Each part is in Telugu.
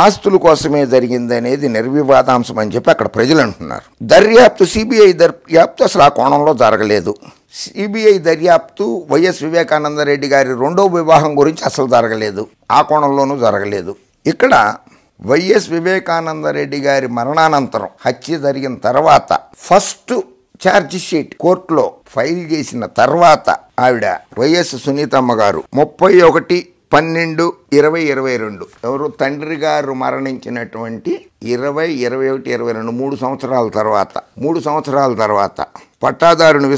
ఆస్తుల కోసమే జరిగిందనేది నిర్వివాదాంశం అని చెప్పి అక్కడ ప్రజలు అంటున్నారు. దర్యాప్తు సిబిఐ దర్యాప్తు అసలు ఆ కోణంలో జరగలేదు. సిబిఐ దర్యాప్తు వైఎస్ వివేకానందరెడ్డి గారి రెండో వివాహం గురించి అసలు జరగలేదు, ఆ కోణంలోనూ జరగలేదు. ఇక్కడ వైఎస్ వివేకానందరెడ్డి గారి మరణానంతరం హత్య జరిగిన తర్వాత ఫస్ట్ ఛార్జ్ షీట్ కోర్టులో ఫైల్ చేసిన తర్వాత ఆవిడ వైఎస్ సునీతమ్మ గారు 31/12/2022 ఎవరు తండ్రి గారు మరణించినటువంటి 2021-22 3 సంవత్సరాల తర్వాత పట్టాదారుని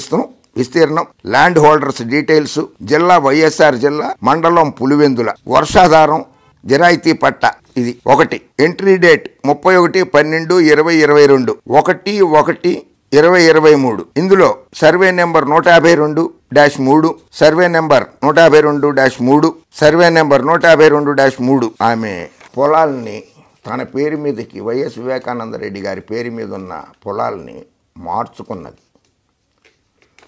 విస్తీర్ణం, ల్యాండ్ హోల్డర్స్ డీటెయిల్స్, జిల్లా వైఎస్ఆర్ జిల్లా, మండలం పులివెందుల, వర్షాధారం, జిరాయితీ పట్ట, ఇది ఒకటి. Entry date 31/12/2022 1/1/2023. ఇందులో survey number 152-3, survey number 152-3, survey number 152-3 ఆమె పొలాల్ని తన పేరు మీదకి వైఎస్ వివేకానందరెడ్డి గారి పేరు మీద ఉన్న పొలాల్ని మార్చుకున్నది.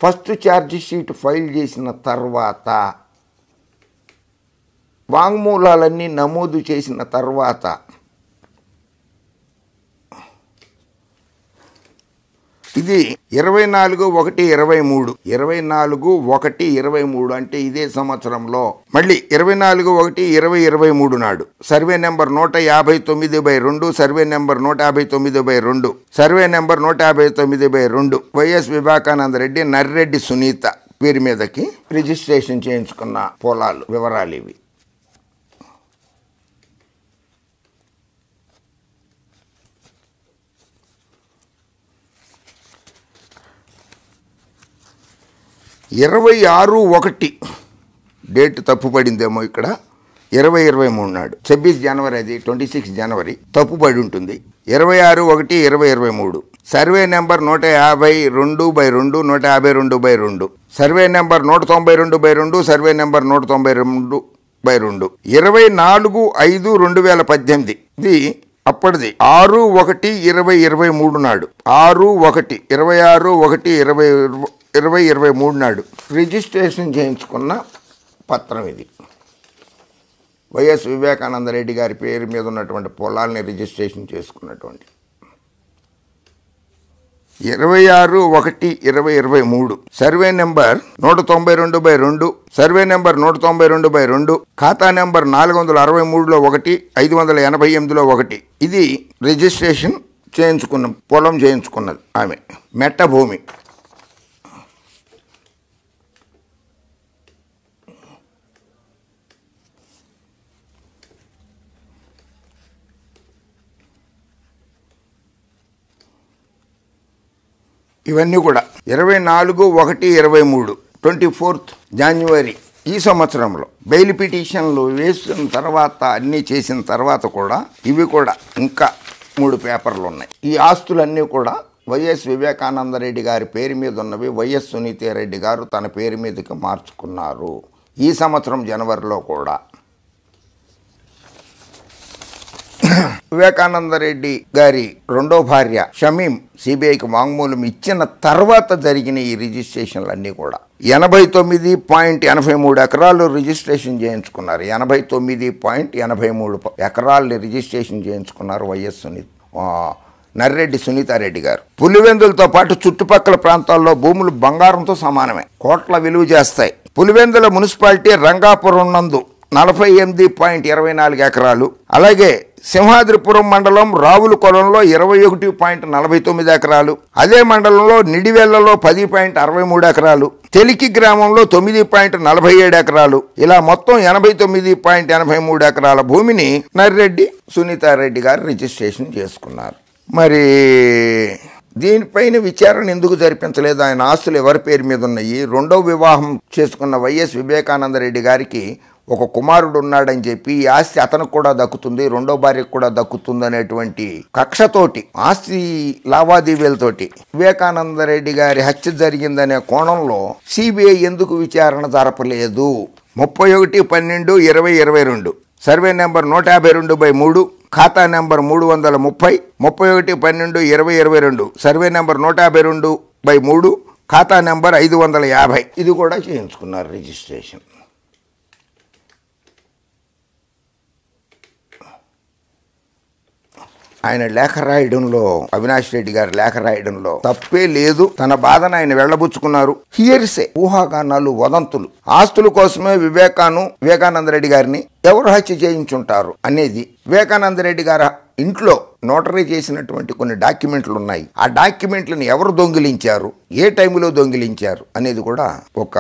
ఫస్ట్ ఛార్జ్ షీట్ ఫైల్ చేసిన తర్వాత వాంగ్మూలాలన్నీ నమోదు చేసిన తర్వాత ఇది 24/1/23 24/1/23 అంటే ఇదే సంవత్సరంలో మళ్ళీ 24/1/2023 నాడు survey number 159/2, survey number 159/2, survey number 159/2 YS Vivekananda Reddy Narreddy Sunitha పేరు మీదకి రిజిస్ట్రేషన్ చేయించుకున్న పొలాలు వివరాలు ఇవి. డేట్ తప్పుపడిందేమో ఇక్కడ 2023 నాడు 26 జనవరి, అది 26 జనవరి తప్పుపడి ఉంటుంది. 26/1/2023 survey number 152/2, 152/2, survey number 192/2, survey number 192/2 24/5/2018 ఇది అప్పటిది. 6/1/2023 నాడు 26/1/2023 నాడు రిజిస్ట్రేషన్ చేయించుకున్న పత్రం ఇది. వైఎస్ వివేకానందరెడ్డి గారి పేరు మీద ఉన్నటువంటి పొలాల్ని రిజిస్ట్రేషన్ చేసుకున్నటువంటి 26/1/2023 సర్వే నెంబర్ 192/2, సర్వే నెంబర్ 192/2, ఖాతా నెంబర్ 463లో 1, 588లో 1 ఇది రిజిస్ట్రేషన్ చేయించుకున్న పొలం చేయించుకున్నది ఆమె. మెట్ట భూమి. ఇవన్నీ కూడా 24/1/23 24th జనవరి ఈ సంవత్సరంలో బెయిల్ పిటిషన్లు వేసిన తర్వాత అన్నీ చేసిన తర్వాత కూడా ఇవి కూడా ఇంకా 3 పేపర్లు ఉన్నాయి. ఈ ఆస్తులన్నీ కూడా వైఎస్ వివేకానందరెడ్డి గారి పేరు మీద ఉన్నవి. వైఎస్ సునీతారెడ్డి గారు తన పేరు మీదకి మార్చుకున్నారు ఈ సంవత్సరం జనవరిలో కూడా. వివేకానందరెడ్డి గారి రెండో భార్య షమీం సిబిఐకి వాంగ్మూలం ఇచ్చిన తర్వాత జరిగిన ఈ రిజిస్ట్రేషన్లు అన్నీ కూడా 89.83 ఎకరాలు రిజిస్ట్రేషన్ చేయించుకున్నారు. 89.83 ఎకరాలని రిజిస్ట్రేషన్ చేయించుకున్నారు వైఎస్ నర్రెడ్డి సునీతారెడ్డి గారు. పులివెందులతో పాటు చుట్టుపక్కల ప్రాంతాల్లో భూములు బంగారంతో సమానమే, కోట్ల విలువ చేస్తాయి. పులివెందుల మున్సిపాలిటీ రంగాపురం నందు 48.24 ఎకరాలు, అలాగే సింహాద్రిపురం మండలం రావులకొలంలో 21.49 ఎకరాలు, అదే మండలంలో నిడివెల్లలో 10.63 ఎకరాలు, తెలికి గ్రామంలో 9.47 ఎకరాలు, ఇలా మొత్తం 89.83 ఎకరాల భూమిని నర్రెడ్డి సునీతారెడ్డి గారు రిజిస్ట్రేషన్ చేసుకున్నారు. మరి దీనిపైన విచారణ ఎందుకు జరిపించలేదు? ఆయన ఆస్తులు ఎవరి పేరు మీద ఉన్నాయి? రెండో వివాహం చేసుకున్న వైఎస్ వివేకానందరెడ్డి గారికి ఒక కుమారుడు ఉన్నాడని చెప్పి ఈ ఆస్తి అతనికి కూడా దక్కుతుంది, రెండో భార్యకు కూడా దక్కుతుంది అనేటువంటి కక్షతోటి, ఆస్తి లావాదేవీలతోటి వివేకానందరెడ్డి గారి హత్య జరిగిందనే కోణంలో సిబిఐ ఎందుకు విచారణ జరపలేదు? 31/12/2022 సర్వే నెంబర్ 152/3, ఖాతా నెంబర్ 330, 31/12/2022 సర్వే నెంబర్ 152/3, ఖాతా నెంబర్ 550 ఇది కూడా చేయించుకున్నారు రిజిస్ట్రేషన్. ఆయన లేఖ రాయడంలో, అవినాష్ రెడ్డి గారి లేఖ రాయడంలో తప్పే లేదు. తన బాధను ఆయన వెళ్ళబుచ్చుకున్నారు. హియర్సే, ఊహాగానాలు, వదంతులు. ఆస్తుల కోసమే వివేకానంద రెడ్డి గారిని ఎవరు హత్య చేయించుంటారు అనేది వివేకానంద రెడ్డి గారి ఇంట్లో నోటరీ చేసినటువంటి కొన్ని డాక్యుమెంట్లు ఉన్నాయి. ఆ డాక్యుమెంట్లను ఎవరు దొంగిలించారు, ఏ టైంలో దొంగిలించారు అనేది కూడా ఒక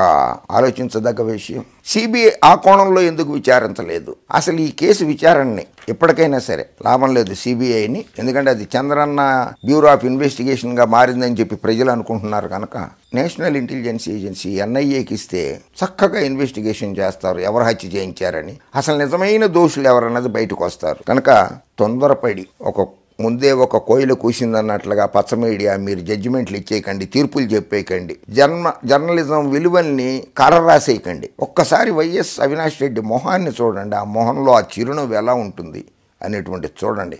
ఆలోచించదగ్గ విషయం. సిబిఐ ఆ కోణంలో ఎందుకు విచారించలేదు? అసలు ఈ కేసు విచారణని ఎప్పటికైనా సరే లాభం లేదు సిబిఐని. ఎందుకంటే అది చంద్రన్న బ్యూరో ఆఫ్ ఇన్వెస్టిగేషన్గా మారిందని చెప్పి ప్రజలు అనుకుంటున్నారు కనుక నేషనల్ ఇంటెలిజెన్స్ ఏజెన్సీ ఎన్ఐఏకి ఇస్తే చక్కగా ఇన్వెస్టిగేషన్ చేస్తారు ఎవరు హత్య చేయించారని. అసలు నిజమైన దోషులు ఎవరన్నది బయటకు వస్తారు కనుక తొందరపడి ముందే ఒక కోయిల కూసిందన్నట్లుగా పచ్చ మీడియా మీరు జడ్జిమెంట్లు ఇచ్చేయకండి, తీర్పులు చెప్పేయకండి, జర్నలిజం విలువల్ని రాసేయకండి. ఒక్కసారి వైఎస్ అవినాష్ రెడ్డి మొహాన్ని చూడండి. ఆ మొహంలో ఆ చిరునవ్వు ఎలా ఉంటుంది అనేటువంటి చూడండి.